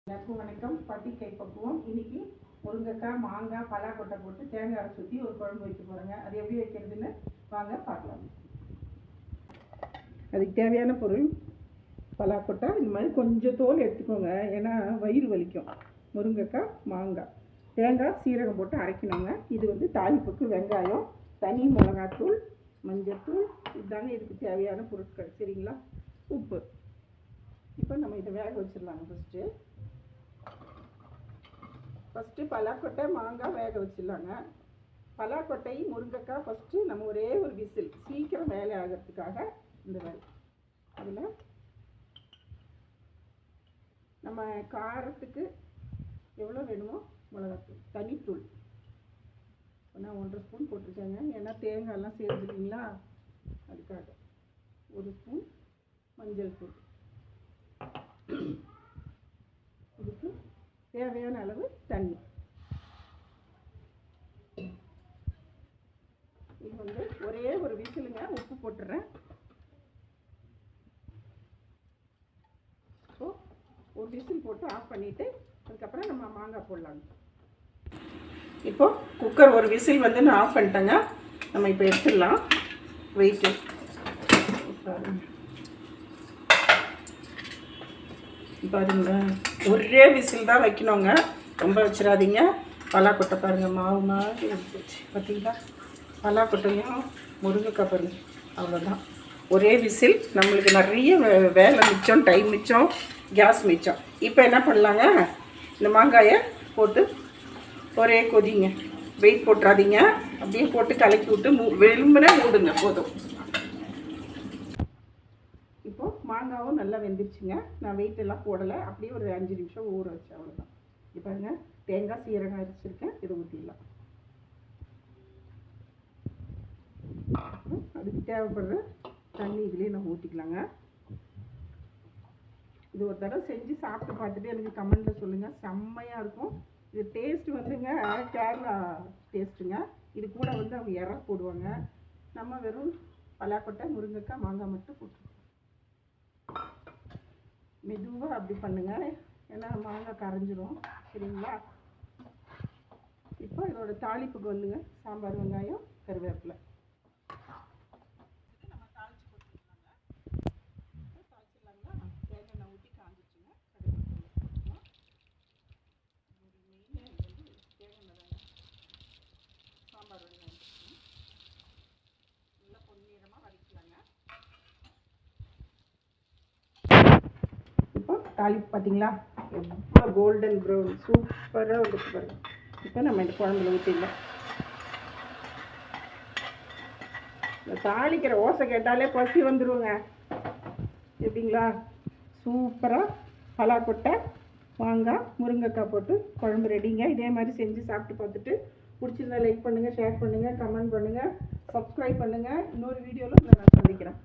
எல்லாருக்கும் வணக்கம். பட்டி கை பக்குவம். இன்னைக்கு முருங்கைக்காய், மாங்காய், பலாக்கொட்டை போட்டு தேங்காய் அரைச்சி ஊற்றி ஒரு குழம்பு வைக்க போகிறேங்க. அது எப்படி வைக்கிறதுன்னு வாங்க பார்க்கலாம். அதுக்கு தேவையான பொருள் பலாக்கொட்டை. இந்த மாதிரி கொஞ்சம் தோல் எடுத்துக்கோங்க, ஏன்னா வயிறு வலிக்கும். முருங்கைக்காய், மாங்காய், தேங்காய், சீரகம் போட்டு அரைக்கணுங்க. இது தாளிப்புக்கு வெங்காயம், தனி மிளகாத்தூள், மஞ்சள்தூள், இதுதாங்க இதுக்கு தேவையான பொருட்கள். சரிங்களா? உப்பு. இப்போ நம்ம இதை வேக வச்சிடலாங்க. ஃபஸ்ட்டு பலாக்கொட்டை, மாங்காய் வேக வச்சிடலாங்க. பலாக்கொட்டை, முருங்கைக்காய் ஃபஸ்ட்டு நம்ம ஒரே ஒரு விசில், சீக்கிரம் வேலை ஆகிறதுக்காக இந்த வேலை. அதில் நம்ம காரத்துக்கு எவ்வளோ வேணுமோ மிளகாத்தூள், தனித்தூள் நான் 1.5 ஸ்பூன் போட்டிருக்கேங்க. ஏன்னா தேங்காயெல்லாம் சேர்த்துக்கிங்களா, அதுக்காக 1 ஸ்பூன் மஞ்சள் தூள். இதுக்கு தேவையான அளவு தண்ணி. இது ஒரே ஒரு விசிலுங்க. உப்பு போட்டுறேன். ஸோ ஒரு விசில் போட்டு ஆஃப் பண்ணிவிட்டு அதுக்கப்புறம் நம்ம மாங்காய் போடலாங்க. இப்போ குக்கர் ஒரு விசில் நான் ஆஃப் பண்ணிட்டேங்க. நம்ம இப்போ எடுத்துடலாம். வெயிட்டு பாருங்களா, ஒரே விசில் தான் வைக்கணுங்க, ரொம்ப வச்சிடாதீங்க. பலாக்கொட்டை பாருங்கள், மாவு மாதிரி எடுத்துச்சு பார்த்தீங்களா. பலாக்கொட்டையும் முருங்கைக்காய் பாருங்கள், அவ்வளோதான். ஒரே விசில். நம்மளுக்கு நிறைய வேலை மிச்சம், டைம் மிச்சம், கேஸ் மிச்சம். இப்போ என்ன பண்ணலாங்க, இந்த மாங்காயை போட்டு ஒரே கொதிங்க. வெயிட் போட்டுறாதீங்க, அப்படியே போட்டு கலக்கி விட்டு வெறுமனே மூடுங்க, போதும். மாங்காவும் நல்லா வெந்துருச்சுங்க. நான் வெயிட் எல்லாம் போடலை, அப்படியே ஒரு 5 நிமிஷம் ஊற வச்சு, அவ்வளோதான். இப்போ பாருங்க, தேங்காய், சீரகம் அரைச்சிருக்கேன். இதை ஊற்றிடலாம். அதுக்கு தேவைப்படுற தண்ணி இதுலேயே நம்ம ஊற்றிக்கலாங்க. இது ஒரு தடவை செஞ்சு சாப்பிட்டு பார்த்துட்டு எனக்கு கமெண்ட்டில் சொல்லுங்கள். செம்மையாக இருக்கும். இது டேஸ்ட் கேரளா டேஸ்ட்டுங்க. இது கூட அவங்க இறை போடுவாங்க. நம்ம வெறும் பலாக்கொட்டை, முருங்கைக்காய், மாங்காய் மட்டும் போட்டுருக்கோம். மெதுவாக அப்படி பண்ணுங்க, ஏன்னா மாங்காய் கரைஞ்சிரும். சரிங்களா? இப்போ இதோட தாளிப்புக்கு சாம்பார், வெங்காயம், கருவேப்பிலை நம்ம தாளிச்சு போட்டுக்கலாங்க. தாளிச்சிடலாங்களா? தேங்காய் ஊற்றி காஞ்சிச்சுங்க. கருவேப்பிலை ஒரு மெயின் தேங்காய் தாங்க. சாம்பார் வெங்காயம் நல்லா பொன்னிறமாக வதக்கலாங்க. தாளிப்பு பார்த்தீங்களா, எவ்வளோ கோல்டன் ப்ரௌன் சூப்பராக வந்துட்டு பாருங்க. இப்போ நம்ம இந்த குழம்புல ஊற்றிடலாம். இந்த தாளிக்கிற ஓசை கேட்டாலே பசி வந்துடுவோங்க. எப்படிங்களா? சூப்பராக பலாக்கொட்டை, மாங்காய், முருங்கைக்காய் போட்டு குழம்பு ரெடிங்க. இதே மாதிரி செஞ்சு சாப்பிட்டு பார்த்துட்டு பிடிச்சிருந்தா லைக் பண்ணுங்கள், ஷேர் பண்ணுங்கள், கமெண்ட் பண்ணுங்கள், சப்ஸ்கிரைப் பண்ணுங்கள். இன்னொரு வீடியோவில் நான் சந்திக்கிறேன்.